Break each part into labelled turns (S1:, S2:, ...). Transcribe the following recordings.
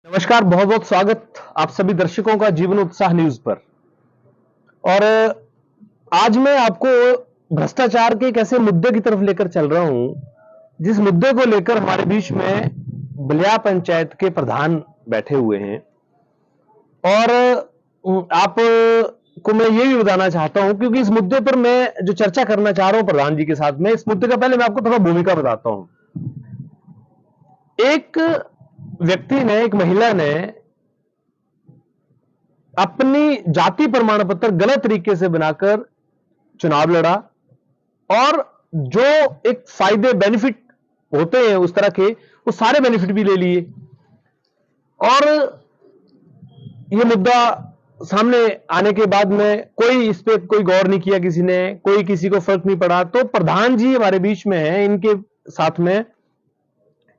S1: नमस्कार, बहुत बहुत स्वागत आप सभी दर्शकों का जीवन उत्साह न्यूज पर। और आज मैं आपको भ्रष्टाचार के एक ऐसे मुद्दे की तरफ लेकर चल रहा हूं जिस मुद्दे को लेकर हमारे बीच में बलिया पंचायत के प्रधान बैठे हुए हैं। और आप को मैं ये भी बताना चाहता हूं, क्योंकि इस मुद्दे पर मैं जो चर्चा करना चाह रहा हूं प्रधान जी के साथ में, इस मुद्दे का पहले मैं आपको थोड़ा भूमिका बताता हूं। एक व्यक्ति ने, एक महिला ने अपनी जाति प्रमाण पत्र गलत तरीके से बनाकर चुनाव लड़ा और जो एक फायदे बेनिफिट होते हैं उस तरह के, वो सारे बेनिफिट भी ले लिए। और ये मुद्दा सामने आने के बाद में कोई इस पे कोई गौर नहीं किया, किसी ने, कोई किसी को फर्क नहीं पड़ा। तो प्रधान जी हमारे बीच में है, इनके साथ में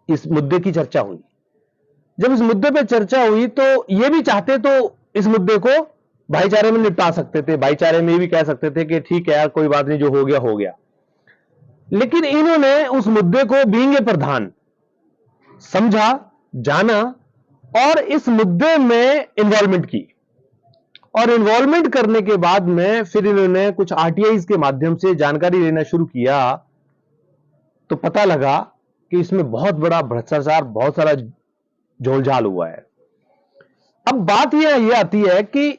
S1: इस मुद्दे की चर्चा हुई। जब इस मुद्दे पे चर्चा हुई तो ये भी चाहते तो इस मुद्दे को भाईचारे में निपटा सकते थे, भाईचारे में ये भी कह सकते थे कि ठीक है यार, कोई बात नहीं, जो हो गया हो गया। लेकिन इन्होंने उस मुद्दे को बीइंग ए प्रधान समझा, जाना और इस मुद्दे में इन्वॉल्वमेंट की। और इन्वॉल्वमेंट करने के बाद में फिर इन्होंने कुछ आरटीआई के माध्यम से जानकारी लेना शुरू किया, तो पता लगा कि इसमें बहुत बड़ा भ्रष्टाचार, बहुत सारा झोलझाल हुआ है। अब बात यह आती है कि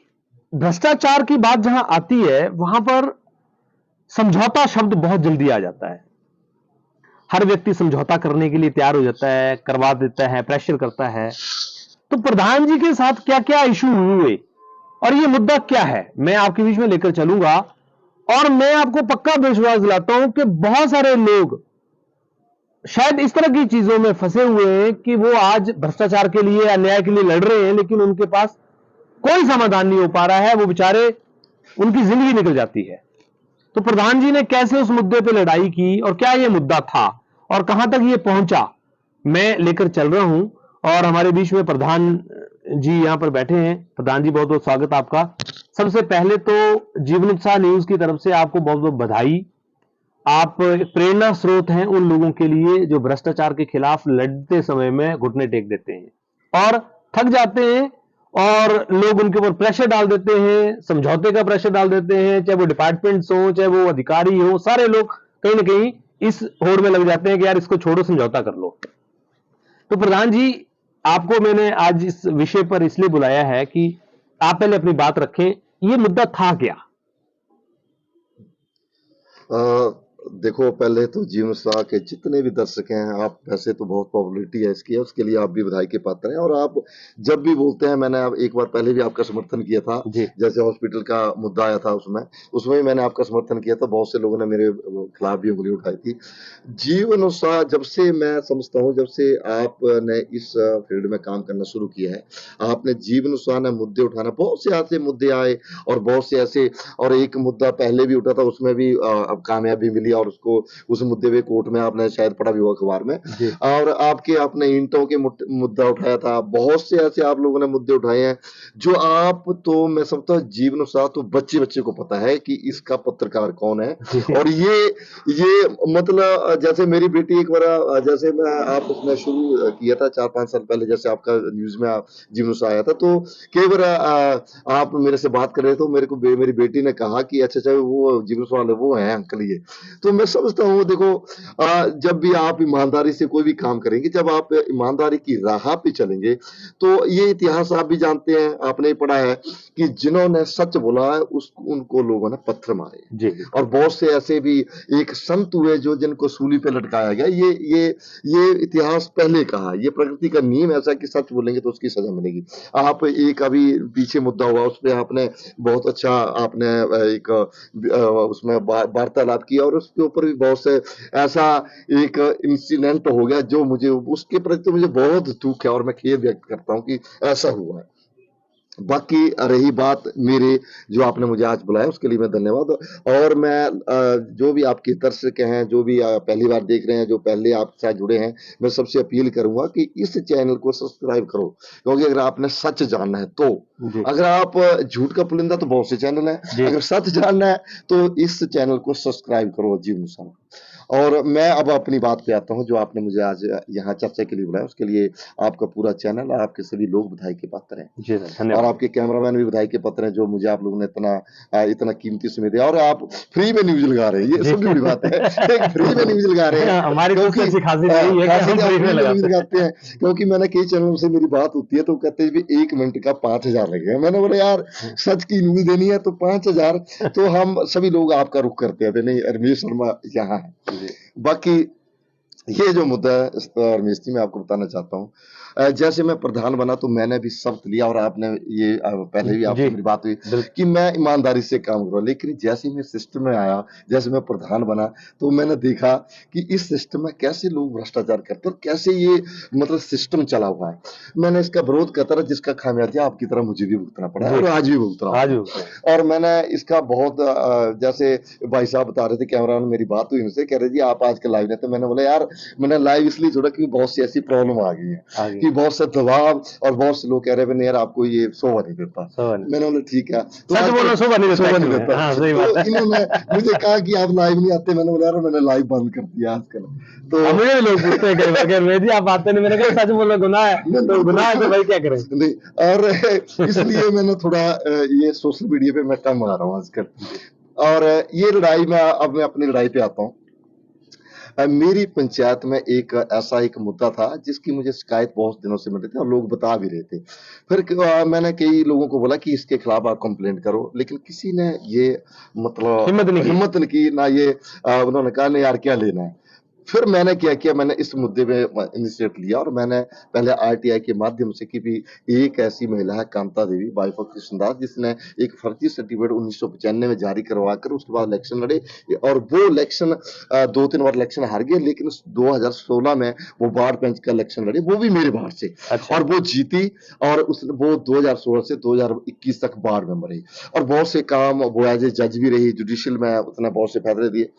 S1: भ्रष्टाचार की बात जहां आती है, वहां पर समझौता शब्द बहुत जल्दी आ जाता है। हर व्यक्ति समझौता करने के लिए तैयार हो जाता है, करवा देता है, प्रेशर करता है। तो प्रधान जी के साथ क्या क्या इशू हुए और ये मुद्दा क्या है, मैं आपके बीच में लेकर चलूंगा। और मैं आपको पक्का विश्वास दिलाता हूं कि बहुत सारे लोग शायद इस तरह की चीजों में फंसे हुए हैं कि वो आज भ्रष्टाचार के लिए, अन्याय के लिए लड़ रहे हैं, लेकिन उनके पास कोई समाधान नहीं हो पा रहा है। वो बेचारे, उनकी जिंदगी निकल जाती है। तो प्रधान जी ने कैसे उस मुद्दे पे लड़ाई की और क्या ये मुद्दा था और कहां तक ये पहुंचा, मैं लेकर चल रहा हूं। और हमारे बीच में प्रधान जी यहां पर बैठे हैं। प्रधान जी, बहुत बहुत स्वागत आपका। सबसे पहले तो जीवन उत्साह न्यूज की तरफ से आपको बहुत बहुत बधाई। आप एक प्रेरणा स्रोत हैं उन लोगों के लिए जो भ्रष्टाचार के खिलाफ लड़ते समय में घुटने टेक देते हैं और थक जाते हैं, और लोग उनके ऊपर प्रेशर डाल देते हैं, समझौते का प्रेशर डाल देते हैं, चाहे वो डिपार्टमेंट्स हो, चाहे वो अधिकारी हो, सारे लोग कहीं ना कहीं इस होड़ में लग जाते हैं कि यार इसको छोड़ो, समझौता कर लो। तो प्रधान जी, आपको मैंने आज इस विषय पर इसलिए बुलाया है कि आप पहले अपनी बात रखें, ये मुद्दा था क्या?
S2: देखो, पहले तो जीवन उत्साह के जितने भी दर्शक हैं, आप वैसे तो बहुत पॉपुलैरिटी है इसकी, उसके लिए आप भी बधाई के पात्र हैं। और आप जब भी बोलते हैं, मैंने एक बार पहले भी आपका समर्थन किया था, जैसे हॉस्पिटल का मुद्दा आया था उसमें भी मैंने आपका समर्थन किया था। बहुत से लोगों ने मेरे खिलाफ भी उंगली उठाई थी। जीवन उत्साह जब से मैं समझता हूँ, जब से आपने इस फील्ड में काम करना शुरू किया है, आपने जीवन उत्साह ने मुद्दे उठाना, बहुत से ऐसे मुद्दे आए और बहुत से ऐसे, और एक मुद्दा पहले भी उठा था, उसमें भी कामयाबी मिली और उसको, उस मुद्दे पे कोर्ट में आपने शायद पढ़ा भी हुआ अखबार में। और आपने ईंटों के मुद्दा उठाया था। बहुत से ऐसे आप लोगों ने मुद्दे उठाए हैं जो आप, तो मैं समझता हूँ जीवन उत्साह तो बच्चे को पता है कि इसका पत्रकार कौन है। और ये मतलब जैसे मेरी बेटी एक बार, जैसे मैं आप उसने शुरू किया था 4-5 साल पहले, जैसे आपका न्यूज में जीवन उत्साह आया था, तो कई बार आप मेरे से बात कर रहे थे, तो मेरी बेटी ने कहा कि अच्छा वो जीवन उत्साह वाले वो है अंकल ये। तो मैं समझता हूँ, देखो, जब भी आप ईमानदारी से कोई भी काम करेंगे, जब आप ईमानदारी की राह पे चलेंगे, तो ये इतिहास आप भी जानते हैं, आपने पढ़ा है कि जिन्होंने सच बोला है उनको लोगों ने पत्थर मारे। और बहुत से ऐसे भी एक संत हुए जो जिनको सूली पे लटकाया गया। ये इतिहास पहले कहा, ये प्रकृति का नियम ऐसा कि सच बोलेंगे तो उसकी सजा मिलेगी। आप एक अभी पीछे मुद्दा हुआ, उस पर आपने बहुत अच्छा, आपने एक उसमें वार्तालाप किया, और उसके ऊपर भी बहुत से ऐसा एक इंसिडेंट हो गया जो मुझे, उसके प्रति तो मुझे बहुत दुख है और मैं खेद व्यक्त करता हूं कि ऐसा हुआ है। बाकी रही बात मेरे, जो आपने मुझे आज बुलाया उसके लिए मैं धन्यवाद। और मैं जो भी आपके दर्शक हैं, जो भी पहली बार देख रहे हैं, जो पहले आपके साथ जुड़े हैं, मैं सबसे अपील करूंगा कि इस चैनल को सब्सक्राइब करो, क्योंकि अगर आपने सच जानना है तो, अगर आप झूठ का पुलिंदा तो बहुत से चैनल है, अगर सच जानना है तो इस चैनल को सब्सक्राइब करो, जीवन उत्साह। और मैं अब अपनी बात पे आता हूँ, जो आपने मुझे आज यहाँ चर्चा के लिए बुलाया, उसके लिए आपका पूरा चैनल और आपके सभी लोग बधाई के पात्र हैं।
S1: जी सर,
S2: और
S1: धन्यवाद।
S2: आपके कैमरामैन भी बधाई के पात्र हैं, जो मुझे आप लोगों ने इतना कीमती समय दिया, और आप फ्री में न्यूज़ लगा रहे हैं, ये
S1: जी।
S2: सबसे बड़ी बात है। एक फ्री में न्यूज़ लगा रहे हैं,
S1: हमारी सबसे
S2: क्योंकि
S1: अच्छी खासियत यही है कि
S2: खासियत
S1: हम
S2: आप
S1: फ्री में
S2: फ्री में न्यूज़
S1: लगाते हैं।
S2: लगाते हैं। क्योंकि मैंने कई चैनलों से मेरी बात होती है, तो कहते हैं भी 1 मिनट का 5,000 लगेगा। मैंने बोला यार, सच की न्यूज़ देनी है तो 5,000, तो हम सभी लोग आपका रुख करते हैं, नहीं रमेश शर्मा यहाँ है।
S1: जी।
S2: बाकी ये जो मुद्दा है, रमेश जी, मैं आपको बताना चाहता हूँ, जैसे मैं प्रधान बना तो मैंने भी शब्द लिया, और आपने ये पहले भी आपसे
S1: जी,
S2: मेरी बात हुई
S1: बिल्कुल।
S2: कि मैं ईमानदारी से काम करूँ, लेकिन जैसे ही मैं सिस्टम में आया, जैसे मैं प्रधान बना, तो मैंने देखा कि इस सिस्टम में कैसे लोग भ्रष्टाचार करते हैं और कैसे ये मतलब सिस्टम चला हुआ है। मैंने इसका विरोध करता रहा, जिसका खामियाजा आपकी तरह मुझे भी भुगतना पड़ा है,
S1: जी।
S2: और आज भी भुगत रहा
S1: आज भी
S2: हूँ।
S1: भुगत रहे
S2: और मैंने इसका बहुत जैसे भाई साहब बता रहे थे, कैमरामैन, मेरी बात हुई उनसे, कह रहे जी आप आजकल लाइव नहीं, तो मैंने बोला यार, मैंने लाइव इसलिए जोड़ा क्योंकि बहुत सी ऐसी प्रॉब्लम आ गई है
S1: आगे
S2: कि बहुत से दबाव, और बहुत से लोग कह रहे हैं यार आपको ये शोभा नहीं देता।
S1: सवाल
S2: मैंने बोला ठीक है, तो
S1: सच बोलना शोभा नहीं देता
S2: शोभा नहीं
S1: actually में।
S2: देता।
S1: हाँ, सही
S2: तो
S1: बात है।
S2: इन्होंने मुझे कहा कि आप लाइव नहीं आते, मैंने बोला यार मैंने लाइव बंद कर दिया आजकल। तो
S1: अब मुझे भी लोग पूछते हैं कई बार कि रमेश जी आप आते नहीं, मैंने कहा सच बोलना गुनाह है, तो गुनाह है तो भाई क्या करें।
S2: नहीं, और इसलिए मैंने थोड़ा ये सोशल मीडिया पे मैं कम आ रहा हूँ आजकल। और ये लड़ाई में, अब मैं अपनी लड़ाई पे आता हूँ। मेरी पंचायत में एक ऐसा एक मुद्दा था जिसकी मुझे शिकायत बहुत दिनों से मिल रही थी, और लोग बता भी रहे थे। फिर मैंने कई लोगों को बोला कि इसके खिलाफ आप कंप्लेंट करो, लेकिन किसी ने ये मतलब हिम्मत नहीं की ना, ये उन्होंने कहा नहीं यार क्या लेना है। फिर मैंने क्या किया, मैंने इस मुद्दे में इनिशिएट लिया, और मैंने पहले आरटीआई के माध्यम से, कि भी एक ऐसी महिला है कांता देवी, वाइफ ऑफ कृष्णदास, जिसने एक फर्जी सर्टिफिकेट 1995 में जारी करवा कर उसके बाद इलेक्शन लड़े, और वो इलेक्शन 2-3 बार इलेक्शन हार गए, लेकिन 2016 में वो वार्ड बेंच का इलेक्शन लड़े, वो भी मेरे वार्ड से।
S1: अच्छा।
S2: और वो जीती, और वो 2016 से 2021 तक वार्ड मेंबर रही, और बहुत से काम, वो एज ए जज भी रही, जुडिशियल में उसने बहुत से फैसले दिए।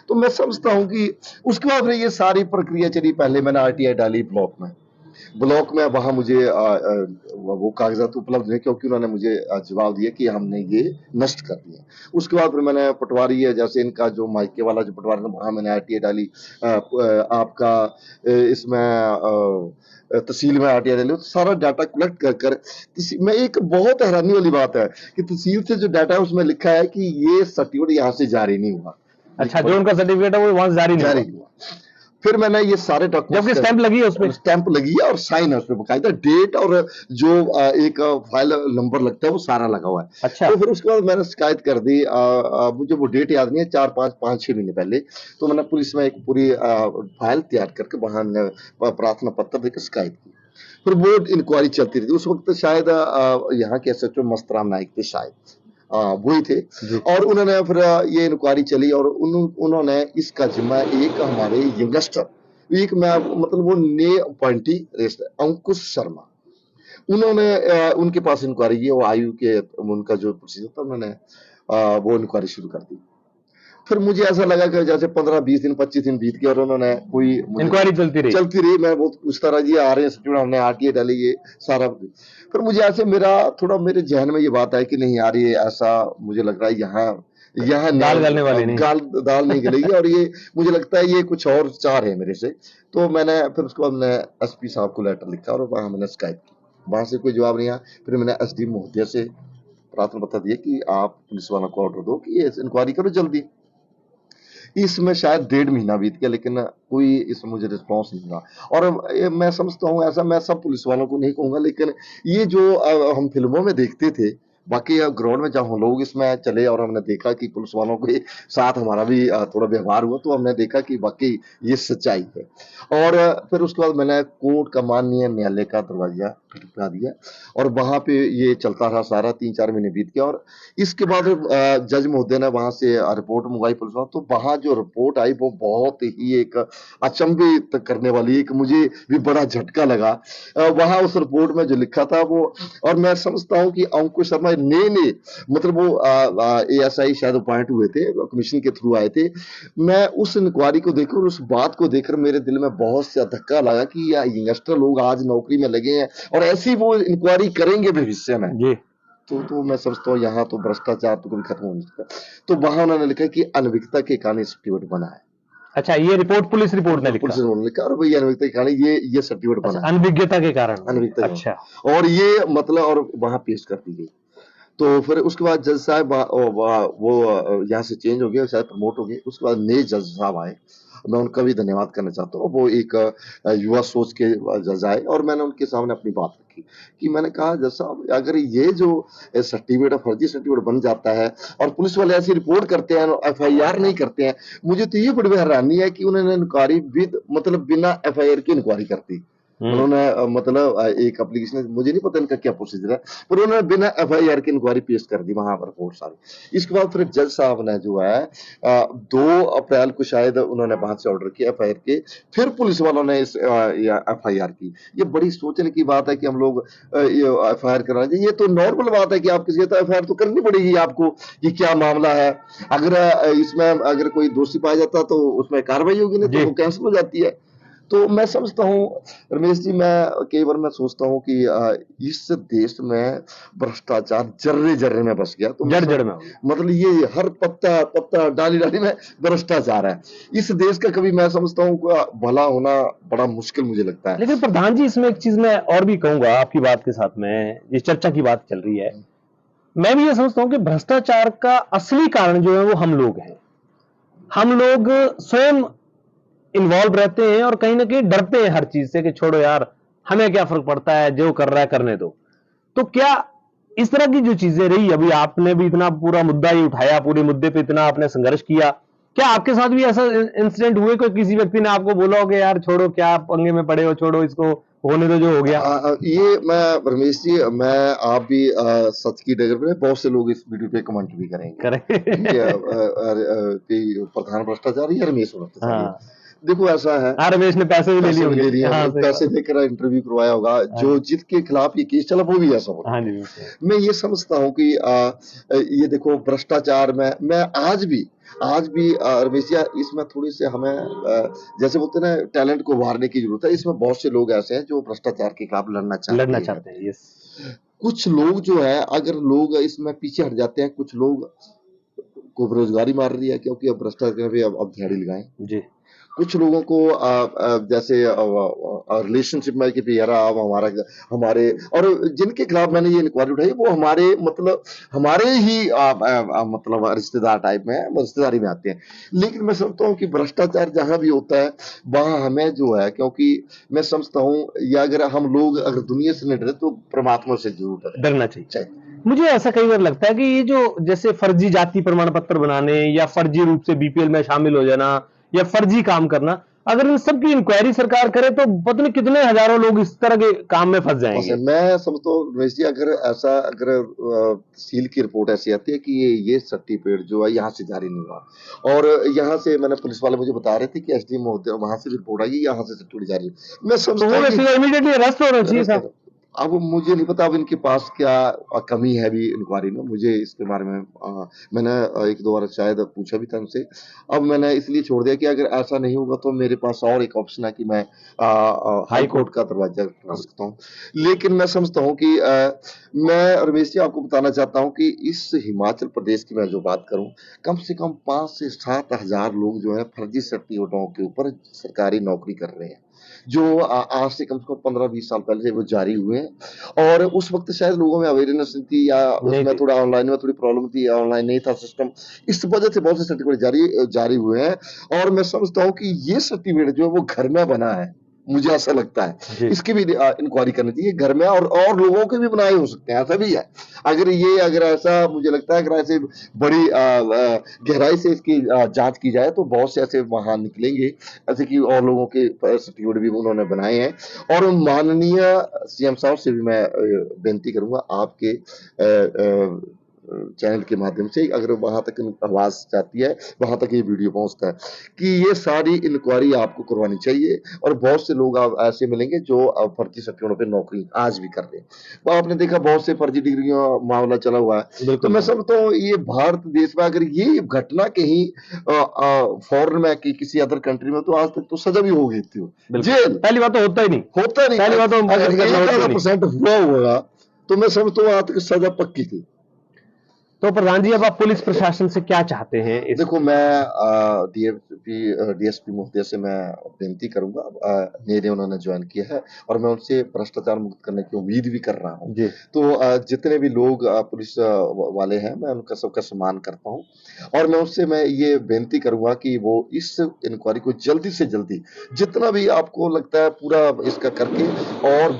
S2: तो मैं समझता हूँ कि उसके बाद ये सारी प्रक्रिया चली। पहले मैंने आरटीआई डाली ब्लॉक में वहां मुझे वो कागजात उपलब्ध नहीं, क्योंकि उन्होंने मुझे जवाब दिया कि हमने ये नष्ट कर दिए। उसके बाद फिर मैंने पटवारी है, जैसे इनका जो मायके वाला जो पटवारी है, वहां मैंने आरटीआई डाली। आपका इसमें तहसील में आरटीआई डाली, तो सारा डाटा कलेक्ट कर कर मैं, एक बहुत हैरानी वाली बात है कि तहसील से जो डाटा है उसमें लिखा है कि ये सर्टिफिकेट यहाँ से जारी नहीं हुआ।
S1: अच्छा, जो उनका सर्टिफिकेट है वो वहां से जारी नहीं हुआ।
S2: फिर मैंने ये सारे डॉक्यूमेंट,
S1: जबकि स्टैंप लगी है उसमें,
S2: स्टैंप लगी है और साइन है उसमें बकायदा, डेट और जो एक फाइल नंबर लगता है वो सारा लगा हुआ है।
S1: अच्छा।
S2: तो फिर उसके बाद मैंने शिकायत कर दी, मुझे वो डेट याद नहीं है, 4-5-5-6 महीने पहले। तो मैंने पुलिस में एक पूरी फाइल तैयार करके वहां प्रार्थना पत्र देकर शिकायत की। फिर वो इंक्वायरी चलती रही। उस वक्त शायद यहाँ के एसएचओ मस्तराम नाइक थे, शायद वही थे। और उन्होंने फिर ये इंक्वायरी चली, और उन्होंने इसका जिम्मा एक हमारे यंगस्टर, एक मैं मतलब वो ने अपॉइंटी अंकुश शर्मा, उन्होंने उनके पास इंक्वायरी की। वो आयु के उनका जो प्रोसीजर था, उन्होंने वो इंक्वायरी शुरू कर दी। फिर मुझे ऐसा लगा कि जैसे 15-20 दिन 25 दिन बीत गए, और उन्होंने कोई
S1: इंक्वायरी चलती रही।
S2: मैं बहुत पूछता रहा, जी आ रहे हैं सर्टिफिकेट, हमने आरटीआई डाली, ये सारा। फिर मुझे ऐसे मेरे जहन में ये बात आई कि नहीं यार, ये ऐसा मुझे लग रहा है यहाँ
S1: दाल गलने वाली नहीं,
S2: दाल नहीं गलेगी, और ये मुझे लगता है ये कुछ और चाह रहे हैं मेरे से। तो मैंने फिर उसके बाद मैंने एसपी साहब को लेटर लिखा, और वहां मैंने शिकायत की, वहां से कोई जवाब नहीं आया। फिर मैंने एसडी महोदय से प्रार्थना पत्र दिया कि आप पुलिस वालों को ऑर्डर दो कि ये इंक्वायरी करो जल्दी। इसमें शायद 1.5 महीना बीत गया, लेकिन कोई इसमें मुझे रिस्पॉन्स नहीं मिला। और मैं समझता हूँ, ऐसा मैं सब पुलिस वालों को नहीं कहूंगा, लेकिन ये जो हम फिल्मों में देखते थे, बाकी ग्राउंड में जब हम लोग इसमें चले और हमने देखा कि पुलिस वालों के साथ हमारा भी थोड़ा व्यवहार हुआ, तो हमने देखा कि वाकई ये सच्चाई है। और फिर उसके बाद मैंने कोर्ट का माननीय न्यायालय का दरवाजा खटखटा दिया, और वहां पे ये चलता रहा सारा। 3-4 महीने बीत गया, और इसके बाद जज महोदय ने वहां से रिपोर्ट मंगवाई पुलिस वालों, तो वहां जो रिपोर्ट आई वो बहुत ही एक अचंभित करने वाली, एक मुझे भी बड़ा झटका लगा। वहां उस रिपोर्ट में जो लिखा था वो, और मैं समझता हूँ कि अंकुश शर्मा ने मतलब वो एएसआई शायद अपॉइंट हुए थे, कमीशन के थ्रू आए थे। मैं उस इंक्वायरी को देखकर, उस बात को देखकर मेरे दिल में बहुत सा धक्का लगा कि यंगस्टर लोग आज नौकरी में लगे हैं, और ऐसी वो इंक्वायरी करेंगे भविष्य में।
S1: जी।
S2: तो मैं समझता हूँ यहाँ तो भ्रष्टाचार तो कभी खत्म हो नहीं सकता। तो वहां उन्होंने लिखा कि अनभिज्ञता के कारण सर्टिफिकेट बना है।
S1: अच्छा, ये रिपोर्ट पुलिस रिपोर्ट ने
S2: पुलिस
S1: लिखा।
S2: ने लिखा और भैया अनभिज्ञता के कारण ये सर्टिफिकेट
S1: अच्छा,
S2: बना है,
S1: अनभिज्ञता के कारण।
S2: अनभिज्ञता के
S1: अच्छा।
S2: कारण। और ये मतलब और वहां पेश कर दी गई। तो फिर उसके बाद जज साहब वो यहाँ से चेंज हो गया, शायद प्रमोट हो गए। उसके बाद नए जज साहब आए, मैं उनका भी धन्यवाद करना चाहता हूँ। वो एक युवा सोच के जज आए और मैंने उनके सामने अपनी बात रखी कि मैंने कहा जज साहब अगर ये जो सर्टिफिकेट फर्जी सर्टिफिकेट बन जाता है और पुलिस वाले ऐसी रिपोर्ट करते हैं, FIR नहीं करते हैं, मुझे तो ये बड़ी हैरानी है कि उन्होंने इंक्वायरी विद मतलब बिना FIR की इंक्वायरी कर दी। उन्होंने मतलब एक एप्लीकेशन, मुझे नहीं पता इनका क्या प्रोसीजर है, पर उन्होंने बिना FIR की इंक्वायरी पेश कर दी वहां पर रिपोर्ट सारी। इसके बाद फिर जज साहब ने जो है 2 अप्रैल को शायद उन्होंने वहां से ऑर्डर किया FIR के, फिर पुलिस वालों ने इस FIR की। ये बड़ी सोचने की बात है कि हम लोग FIR कराना चाहिए। ये तो नॉर्मल बात है कि आप किसी तो FIR तो करनी पड़ेगी आपको कि क्या मामला है। अगर इसमें अगर कोई दोषी पाया जाता तो उसमें कार्रवाई होगी, नहीं तो वो कैंसिल हो जाती है। तो मैं समझता हूँ रमेश जी, मैं कई बार मैं सोचता हूँ कि इस देश में भ्रष्टाचार जर्रे जर्रे में बस गया। तो
S1: जड़ जड़ में
S2: मतलब ये हर पत्ता पत्ता डाली डाली में भ्रष्टाचार है। इस देश का कभी मैं समझता हूँ भला होना बड़ा मुश्किल मुझे लगता है।
S1: लेकिन प्रधान जी, इसमें एक चीज मैं और भी कहूंगा आपकी बात के साथ में, ये चर्चा की बात चल रही है, मैं भी ये समझता हूं कि भ्रष्टाचार का असली कारण जो है वो हम लोग हैं। हम लोग स्वयं इन्वॉल्व रहते हैं और कहीं ना कहीं डरते हैं हर चीज से कि छोड़ो यार, हमें क्या फर्क पड़ता है, जो कर रहा है करने दो। तो क्या इस तरह की जो चीजें रही, अभी आपने भी इतना पूरा मुद्दा ही उठाया, पूरे मुद्दे पे इतना आपने संघर्ष किया, क्या आपके साथ भी ऐसा इंसिडेंट हुए, कोई किसी व्यक्ति ने आपको बोला हो कि यार छोड़ो, क्या पंगे में पड़े हो, छोड़ो इसको, होने दो जो हो गया?
S2: ये मैं रमेश जी, मैं आप भी सच की डगर पे, बहुत से लोग इस वीडियो पे कमेंट भी करेंगे कि प्रधान भ्रष्टाचारी है, रमेश भ्रष्टाचारी है।
S1: हाँ,
S2: देखो ऐसा है,
S1: रमेश ने पैसे भी ले लिए
S2: पैसे भी
S1: होंगे।
S2: ले लिए,
S1: हाँ, सही
S2: पैसे
S1: बात।
S2: देकर इंटरव्यू करवाया होगा,
S1: हाँ
S2: जो
S1: जी,
S2: जिसके खिलाफ ये केस चला वो भी ऐसा होगा।
S1: हाँ जी, बिल्कुल।
S2: मैं ये समझता हूँ कि ये देखो भ्रष्टाचार में मैं आज भी रमेश जी, इसमें थोड़ी से हमें जैसे बोलते हैं ना, टैलेंट को उभारने की जरूरत है। इसमें बहुत से लोग ऐसे हैं जो भ्रष्टाचार के खिलाफ लड़ना
S1: लड़ना
S2: चाहते हैं।
S1: चाहते हैं, यस।
S2: कुछ लोग जो है, अगर लोग इसमें पीछे हट जाते हैं, कुछ लोग को बेरोजगारी मार रही है क्योंकि अब भ्रष्टाचार पे अब दिहाड़ी लगाएं।
S1: जी,
S2: कुछ लोगों को जैसे रिलेशनशिप में कि यार अब हमारे और जिनके खिलाफ मैंने ये इंक्वायरी उठाई वो हमारे मतलब हमारे ही मतलब रिश्तेदार टाइप में है, रिश्तेदारी में आते हैं। लेकिन मैं समझता हूँ कि भ्रष्टाचार जहां भी होता है वहां हमें जो है, क्योंकि मैं समझता हूँ या अगर हम लोग अगर दुनिया से नहीं डरे तो परमात्मा से जरूर
S1: डरना चाहिए। मुझे ऐसा कई बार लगता है कि ये जो जैसे फर्जी जाति प्रमाण पत्र बनाने या फर्जी रूप से BPL में शामिल हो जाना या फर्जी काम करना, अगर इन सब की इंक्वायरी सरकार करे तो पता नहीं कितने हजारों लोग इस तरह के काम में फंस जाएंगे।
S2: मैं समझता हूँ रमेश जी, अगर ऐसा अगर सील की रिपोर्ट ऐसी आती है कि ये सर्टिफिकेट जो है यहाँ से जारी नहीं हुआ और यहाँ से मैंने पुलिस वाले मुझे बता रहे थे कि SDM महोदय वहां से रिपोर्ट आई, यहाँ से सर्टिफिकेट जारी, मैं
S1: तो
S2: समझता
S1: वो
S2: हूँ
S1: व्यक्ति इमीडिएटली अरेस्ट होना चाहिए साहब।
S2: अब मुझे नहीं पता अब इनके पास क्या कमी है अभी इंक्वायरी में, मुझे इसके बारे में मैंने एक दो बार शायद पूछा भी था उनसे। अब मैंने इसलिए छोड़ दिया कि अगर ऐसा नहीं होगा तो मेरे पास और एक ऑप्शन है कि मैं हाई कोर्ट का दरवाजा खटखटा सकता हूँ। लेकिन मैं समझता हूँ कि मैं रमेश जी आपको बताना चाहता हूँ कि इस हिमाचल प्रदेश की मैं जो बात करूँ, कम से कम 5 से 7 हजार लोग जो है फर्जी सर्टिफिकेटों के ऊपर सरकारी नौकरी कर रहे हैं, जो आज से कम 15-20 साल पहले से वो जारी हुए हैं। और उस वक्त शायद लोगों में अवेयरनेस नहीं थी या उसमें थोड़ा ऑनलाइन में थोड़ी प्रॉब्लम थी, ऑनलाइन नहीं था सिस्टम, इस वजह से बहुत से सर्टिफिकेट जारी हुए हैं। और मैं समझता हूँ कि ये सर्टिफिकेट जो है वो घर में बना है, मुझे ऐसा लगता है इसकी भी इंक्वायरी करनी चाहिए घर में, और लोगों के भी बनाए हो सकते हैं, ऐसा भी है। अगर ऐसा मुझे लगता है अगर ऐसे बड़ी गहराई से इसकी जांच की जाए तो बहुत से ऐसे वहां निकलेंगे ऐसे कि और लोगों के सर्टिफिकेट भी उन्होंने बनाए हैं। और माननीय CM साहब से भी मैं बेनती करूंगा आपके चैनल के माध्यम से, अगर वहां तक आवाज जाती है, वहां तक ये वीडियो पहुंचता है कि ये सारी इंक्वायरी आपको करवानी चाहिए। और बहुत से लोग आप ऐसे मिलेंगे जो फर्जी सर्टिफिकेटों पे नौकरी आज भी कर रहे हैं। वो आपने देखा बहुत से फर्जी डिग्रियों मामला चला हुआ है। तो मैं समझता हूँ ये भारत देश में अगर ये घटना कहीं फॉरेन में किसी अदर कंट्री में, तो आज तक तो सजा भी हो गई थी, जेल।
S1: पहली बात तो होता ही नहीं, पहली बात तो
S2: अगर 1% हुआ होगा तो मैं समझता हूँ आज तक सजा पक्की थी।
S1: तो प्रधान जी, अब आप पुलिस प्रशासन से क्या चाहते हैं
S2: देखो, मैं डीएसपी महोदय से मैं विनती करूंगा। मेरे उन्होंने ज्वाइन किया है और मैं उनसे भ्रष्टाचार मुक्त करने की उम्मीद भी कर रहा हूँ।
S1: जी।
S2: तो जितने भी लोग पुलिस वाले हैं, मैं उनका सबका सम्मान करता हूँ और मैं उससे मैं ये विनती करूंगा कि वो इस इंक्वायरी को जल्दी से जल्दी, जितना भी आपको लगता है, पूरा इसका करके और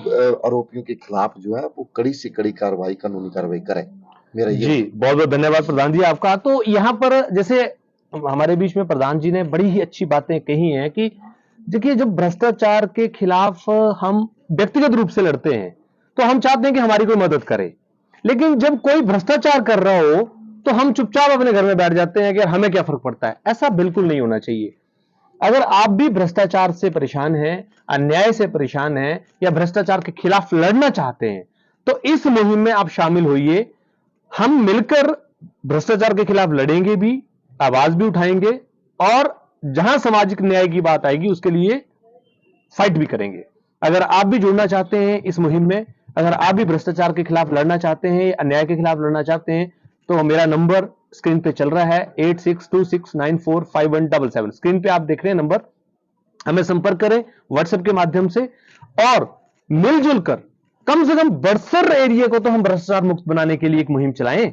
S2: आरोपियों के खिलाफ जो है वो कड़ी से कड़ी कार्रवाई, कानूनी कार्रवाई करें। मेरा ये
S1: जी, बहुत बहुत धन्यवाद प्रधान जी आपका। तो यहाँ पर जैसे हमारे बीच में प्रधान जी ने बड़ी ही अच्छी बातें कही हैं कि देखिए, जब भ्रष्टाचार के खिलाफ हम व्यक्तिगत रूप से लड़ते हैं तो हम चाहते हैं कि हमारी कोई मदद करे, लेकिन जब कोई भ्रष्टाचार कर रहा हो तो हम चुपचाप अपने घर में बैठ जाते हैं कि यार हमें क्या फर्क पड़ता है। ऐसा बिल्कुल नहीं होना चाहिए। अगर आप भी भ्रष्टाचार से परेशान हैं, अन्याय से परेशान हैं या भ्रष्टाचार के खिलाफ लड़ना चाहते हैं, तो इस मुहिम में आप शामिल होइए। हम मिलकर भ्रष्टाचार के खिलाफ लड़ेंगे भी, आवाज भी उठाएंगे और जहां सामाजिक न्याय की बात आएगी उसके लिए फाइट भी करेंगे। अगर आप भी जुड़ना चाहते हैं इस मुहिम में, अगर आप भी भ्रष्टाचार के खिलाफ लड़ना चाहते हैं, अन्याय के खिलाफ लड़ना चाहते हैं, तो मेरा नंबर स्क्रीन पे चल रहा है 8626945177। स्क्रीन पे आप देख रहे हैं नंबर, हमें संपर्क करें व्हाट्सएप के माध्यम से और मिलजुल कर कम से कम बड़सर एरिया को तो हम भ्रष्टाचार मुक्त बनाने के लिए एक मुहिम चलाएं।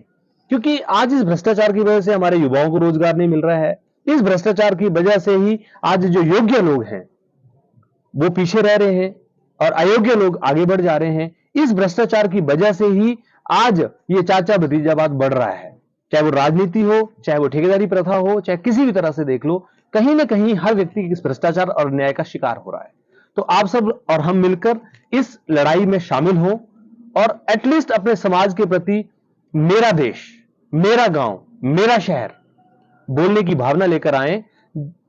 S1: क्योंकि आज इस भ्रष्टाचार की वजह से हमारे युवाओं को रोजगार नहीं मिल रहा है। इस भ्रष्टाचार की वजह से ही आज जो योग्य लोग हैं वो पीछे रह रहे हैं और अयोग्य लोग आगे बढ़ जा रहे हैं। इस भ्रष्टाचार की वजह से ही आज ये चाचा भतीजावाद बढ़ रहा है। चाहे वो राजनीति हो, चाहे वो ठेकेदारी प्रथा हो, चाहे किसी भी तरह से देख लो, कहीं ना कहीं हर व्यक्ति इस भ्रष्टाचार और न्याय का शिकार हो रहा है। तो आप सब और हम मिलकर इस लड़ाई में शामिल हों और एटलीस्ट अपने समाज के प्रति मेरा देश, मेरा गांव, मेरा शहर बोलने की भावना लेकर आए।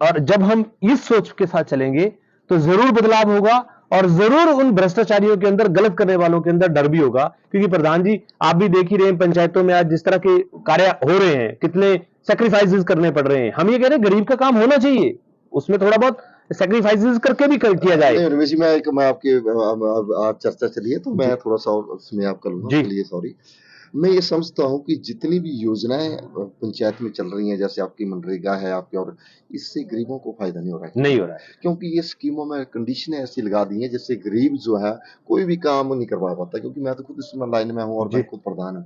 S1: और जब हम इस सोच के साथ चलेंगे तो जरूर बदलाव होगा और जरूर उन भ्रष्टाचारियों के अंदर, गलत करने वालों के अंदर डर भी होगा। क्योंकि प्रधान जी, आप भी देख ही रहे हैं पंचायतों में आज जिस तरह के कार्य हो रहे हैं, कितने सेक्रीफाइसेस करने पड़ रहे हैं। हम ये कह रहे हैं गरीब का काम होना चाहिए, उसमें थोड़ा बहुत सेक्रीफाइसेस करके भी किया जाए।
S2: नहीं, रमेश जी, मैं आपके आप चर्चा चलिए तो मैं थोड़ा सा और उसमें आपका लूंगा,
S1: जी।
S2: उसके लिए सॉरी। मैं ये समझता हूँ कि जितनी भी योजनाएं पंचायत में चल रही हैं, जैसे आपकी मनरेगा है आपकी, और इससे गरीबों को फायदा नहीं हो रहा है।
S1: नहीं हो रहा है।
S2: क्योंकि ये स्कीमों में कंडीशनें ऐसी लगा दी हैं जिससे गरीब जो है कोई भी काम नहीं करवा पाता। क्योंकि मैं तो खुद इसमें लाइन में हूँ और
S1: जी।
S2: मैं खुद प्रधान हूँ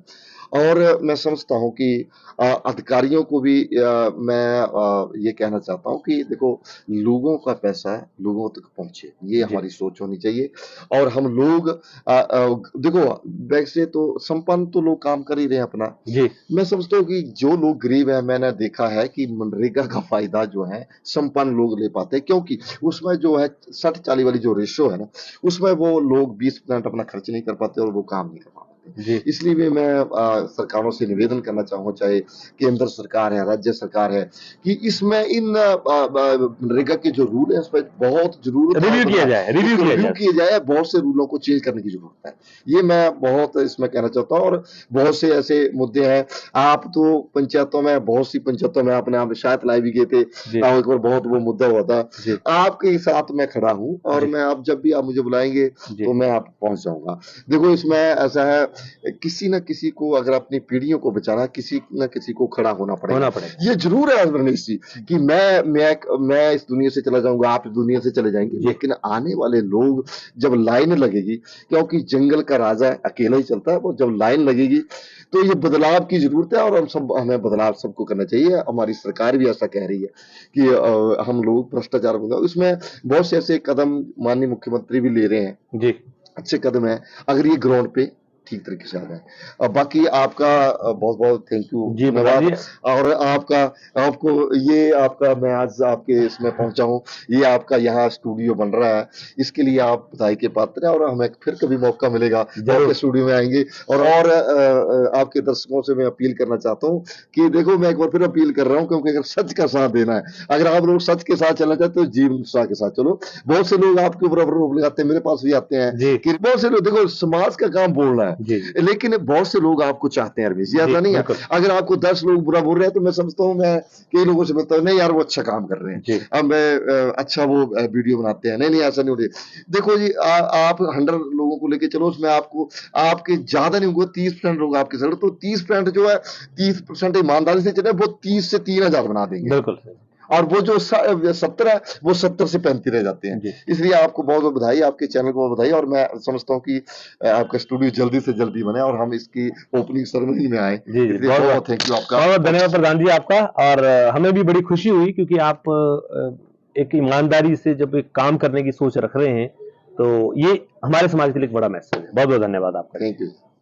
S2: और मैं समझता हूँ कि अधिकारियों को भी मैं ये कहना चाहता हूँ कि देखो, लोगों का पैसा लोगों तक पहुंचे, ये
S1: जी।
S2: हमारी सोच होनी चाहिए। और हम लोग देखो, वैसे तो संपन्न तो लोग काम कर ही रहे हैं अपना।
S1: जी।
S2: मैं समझता हूँ कि जो लोग गरीब हैं, मैंने देखा है कि मनरेगा का फायदा जो है संपन्न लोग ले पाते हैं। क्योंकि उसमें जो है 60-40 वाली जो रेशो है ना, उसमें वो लोग 20% अपना खर्च नहीं कर पाते और वो काम नहीं कर पाते।
S1: जी।
S2: इसलिए भी मैं सरकारों से निवेदन करना चाहूंगा, चाहे केंद्र सरकार है, राज्य सरकार है, कि इसमें इन मनरेगा के जो रूल है, इस पर बहुत जरूरत
S1: रिव्यू किया जाए,
S2: रिव्यू किया जाए। बहुत से रूलों को चेंज करने की जरूरत है। ये मैं बहुत इसमें कहना चाहता हूँ। और बहुत से ऐसे मुद्दे हैं, आप तो पंचायतों में, बहुत सी पंचायतों में आपने आप शायद लाइव भी गए थे, एक बार बहुत वो मुद्दा हुआ था। आपके साथ मैं खड़ा हूँ और मैं, आप जब भी आप मुझे बुलाएंगे तो मैं आप पहुंच जाऊंगा। देखो, इसमें ऐसा है, किसी न किसी को अगर अपनी पीढ़ियों को बचाना, किसी न किसी को खड़ा होना पड़ेगा। ये जरूर है रमेश जी कि मैं इस दुनिया से चला जाऊंगा, आप इस दुनिया से चले जाएंगे, लेकिन आने वाले लोग जब लाइन लगेगी, क्योंकि जंगल का राजा अकेला ही चलता है, वो जब लाइन लगेगी तो ये बदलाव की जरूरत है। और हमें बदलाव सबको करना चाहिए। हमारी सरकार भी ऐसा कह रही है कि हम लोग भ्रष्टाचार होगा। इसमें बहुत से ऐसे कदम माननीय मुख्यमंत्री भी ले रहे हैं जी, अच्छे कदम है, अगर ये ग्राउंड पे ठीक तरीके से आ जाए। बाकी आपका बहुत बहुत थैंक यू, धन्यवाद। और आपको ये आपका, मैं आज आपके इसमें पहुंचा हूँ, ये आपका यहाँ स्टूडियो बन रहा है, इसके लिए आप बधाई के पात्र हैं। और हमें फिर कभी मौका मिलेगा आपके स्टूडियो में आएंगे। और आपके दर्शकों से मैं अपील करना चाहता हूँ कि देखो, मैं एक बार फिर अपील कर रहा हूँ, क्योंकि अगर सच का साथ देना है, अगर आप लोग सच के साथ चलना चाहते हो, जीवन उत्साह के साथ चलो। बहुत से लोग आपके ऊपर आरोप लगाते हैं, मेरे पास भी आते हैं कि बहुत से लोग, देखो, समाज का काम बोलना है,
S1: जी, जी।
S2: लेकिन बहुत से लोग आपको चाहते हैं रमेश जी,
S1: जी,
S2: ऐसा नहीं है।
S1: बिल्कुल।
S2: अगर आपको 10 लोग बुरा बोल रहे हैं तो मैं समझता हूँ, मैं कई लोगों से मिलता हूँ, नहीं यार वो अच्छा काम कर रहे हैं,
S1: जी,
S2: अब मैं अच्छा वो वीडियो बनाते हैं, नहीं नहीं ऐसा नहीं हो रही। देखो जी, आप 100 लोगों को लेके चलो, उसमें आपको आपके ज्यादा नहीं होगा, 30% लोग आपके साथ, तो 30% जो है, 30% ईमानदारी से चले, वो 30 से 3000 बना देंगे।
S1: बिल्कुल सही।
S2: और वो जो 70 है, वो 70 से 35 रह जाते हैं।
S1: जी,
S2: इसलिए आपको बहुत बहुत बधाई, आपके चैनल को बहुत बधाई, और मैं समझता हूँ कि आपका स्टूडियो जल्दी से जल्दी बने और हम इसकी ओपनिंग सेरेमनी में आए।
S1: जी, जी।
S2: इसलिए
S1: बहुत
S2: बहुत
S1: बहुत
S2: बहुत थैंक यू आपका।
S1: बहुत बहुत धन्यवाद प्रधान जी आपका। और हमें भी बड़ी खुशी हुई, क्योंकि आप एक ईमानदारी से जब एक काम करने की सोच रख रहे हैं, तो ये हमारे समाज के लिए एक बड़ा मैसेज है। बहुत बहुत धन्यवाद आपका।
S2: Thank you.